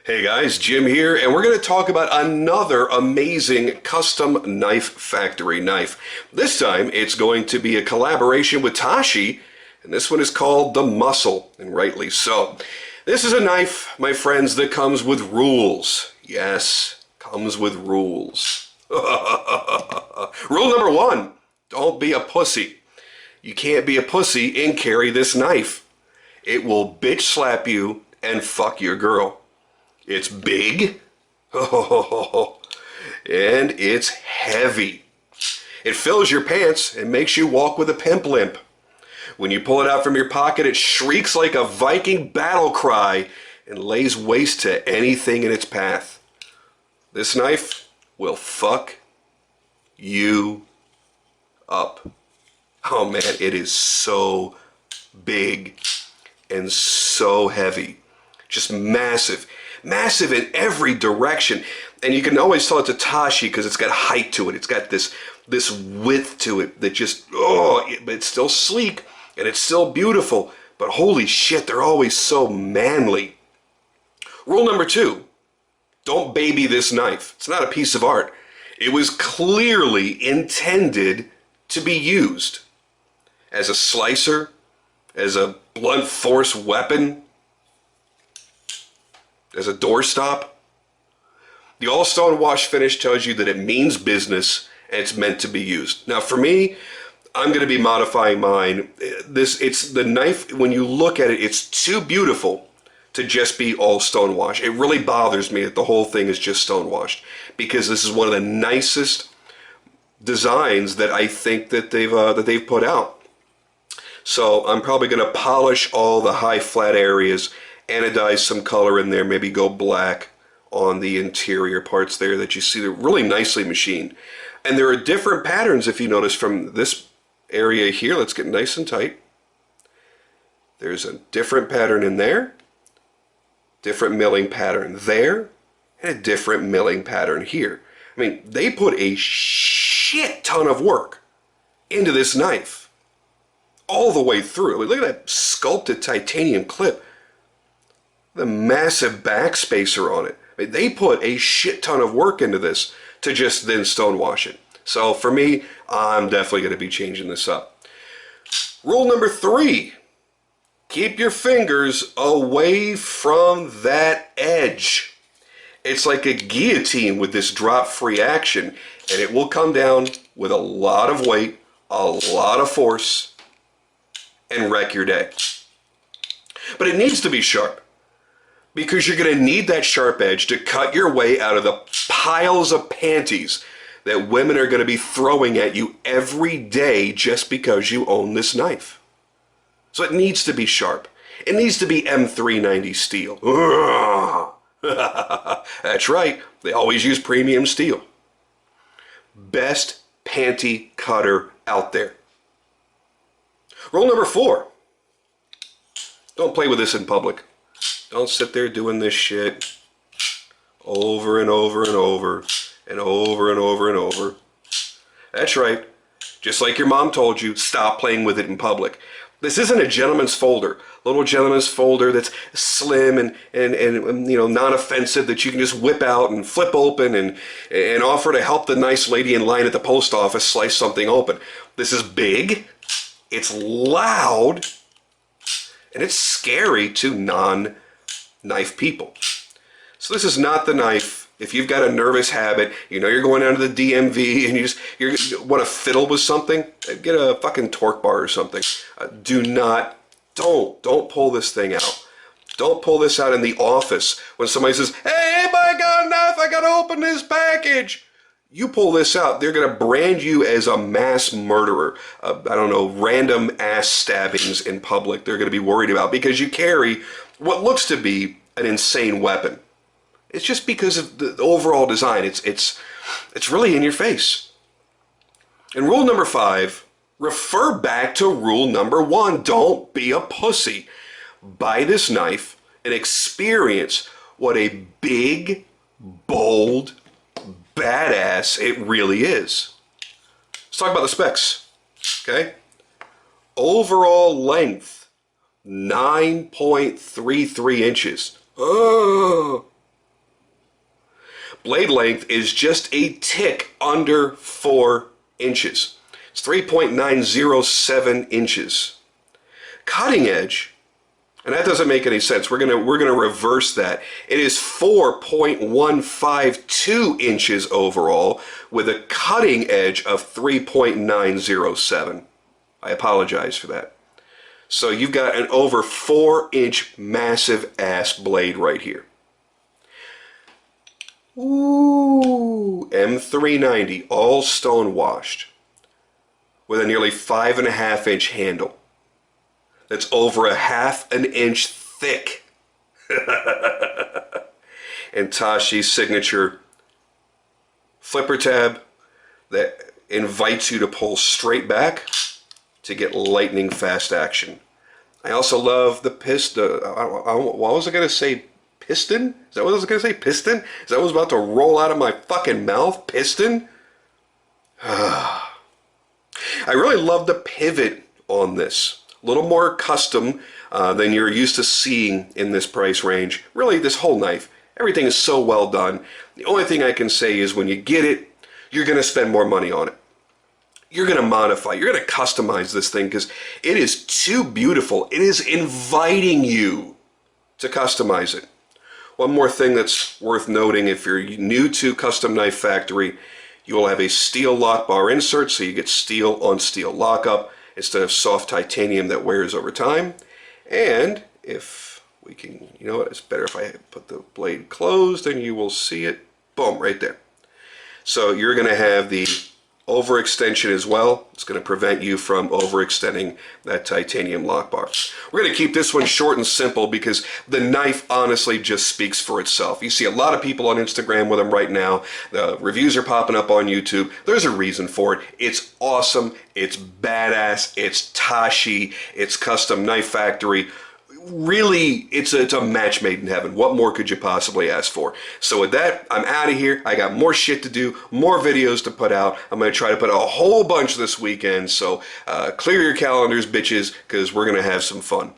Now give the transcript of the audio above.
Hey guys, Jim here, and we're going to talk about another amazing custom knife factory knife. This time, it's going to be a collaboration with Tashi, and this one is called the Muscle, and rightly so. This is a knife, my friends, that comes with rules. Yes, comes with rules. Rule number one, don't be a pussy. You can't be a pussy and carry this knife. It will bitch slap you and fuck your girl. It's big, and it's heavy. It fills your pants and makes you walk with a pimp limp. When you pull it out from your pocket, it shrieks like a Viking battle cry and lays waste to anything in its path. This knife will fuck you up. Oh man, it is so big and so heavy. Just massive. Massive in every direction. And you can always tell it's a Tashi because it's got height to it. It's got this width to it that just, but it's still sleek and it's still beautiful. But holy shit, they're always so manly. Rule number two, don't baby this knife. It's not a piece of art. It was clearly intended to be used as a slicer, as a blunt force weapon, as a doorstop. The all stone wash finish tells you that it means business and it's meant to be used. Now for me, I'm going to be modifying mine. It's the knife, when you look at it, it's too beautiful to just be all stone wash. It really bothers me that the whole thing is just stone washed, because this is one of the nicest designs that I think that they've put out. So I'm probably going to polish all the high flat areas, anodize some color in there, maybe go black on the interior parts there that you see. They're really nicely machined. And there are different patterns, if you notice, from this area here. Let's get nice and tight. There's a different pattern in there, different milling pattern there, and a different milling pattern here. I mean, they put a shit ton of work into this knife all the way through. I mean, look at that sculpted titanium clip. The massive backspacer on it. I mean, they put a shit ton of work into this to just then stonewash it. So for me, I'm definitely going to be changing this up. Rule number three, keep your fingers away from that edge. It's like a guillotine with this drop-free action, and it will come down with a lot of weight, a lot of force, and wreck your day. But it needs to be sharp, because you're going to need that sharp edge to cut your way out of the piles of panties that women are going to be throwing at you every day just because you own this knife. So it needs to be sharp. It needs to be M390 steel. That's right, they always use premium steel. Best panty cutter out there. Rule number four, don't play with this in public. Don't sit there doing this shit over and over and over and over and over and over. That's right. Just like your mom told you, stop playing with it in public. This isn't a gentleman's folder. A little gentleman's folder that's slim and you know, non-offensive, that you can just whip out and flip open and offer to help the nice lady in line at the post office slice something open. This is big, it's loud, and it's scary to non-knife people. So this is not the knife. If you've got a nervous habit, you know you're going down to the DMV and you want to fiddle with something, get a fucking torque bar or something. Don't pull this thing out. Don't pull this out in the office when somebody says, hey, anybody got a knife? I gotta open this package. You pull this out, they're gonna brand you as a mass murderer. I don't know, random ass stabbings in public they're gonna be worried about because you carry what looks to be an insane weapon. It's just because of the overall design. It's really in your face. And rule number five, refer back to rule number one. Don't be a pussy. Buy this knife and experience what a big, bold, badass it really is. Let's talk about the specs, okay? Overall length, 9.33 inches. Oh, Blade length is just a tick under 4 inches. It's 3.907 inches. Cutting edge, and that doesn't make any sense. We're gonna reverse that. It is 4.152 inches overall with a cutting edge of 3.907. I apologize for that. So you've got an over 4-inch massive ass blade right here. Ooh, M390, all stone washed, with a nearly 5.5-inch handle. That's over a 1/2 inch thick. And Tashi's signature flipper tab that invites you to pull straight back to get lightning fast action. I also love the piston. What was I going to say? Piston? Is that what I was going to say? Piston? Is that what was about to roll out of my fucking mouth? Piston? I really love the pivot on this. A little more custom than you're used to seeing in this price range. Really, this whole knife, everything is so well done. The only thing I can say is when you get it, you're going to spend more money on it. You're going to modify, you're going to customize this thing because it is too beautiful. It is inviting you to customize it. One more thing that's worth noting, if you're new to Custom Knife Factory, you will have a steel lock bar insert, so you get steel on steel lockup instead of soft titanium that wears over time. And if we can, you know what, it's better if I put the blade closed and you will see it. Boom, right there. So you're going to have the overextension as well. It's going to prevent you from overextending that titanium lock bar. We're going to keep this one short and simple because the knife honestly just speaks for itself. You see a lot of people on Instagram with them right now. The reviews are popping up on YouTube. There's a reason for it. It's awesome. It's badass. It's Tashi. It's Custom Knife Factory. Really, it's a match made in heaven. What more could you possibly ask for? So with that, I'm out of here. I got more shit to do, more videos to put out. I'm going to try to put a whole bunch this weekend, so clear your calendars, bitches, because we're going to have some fun.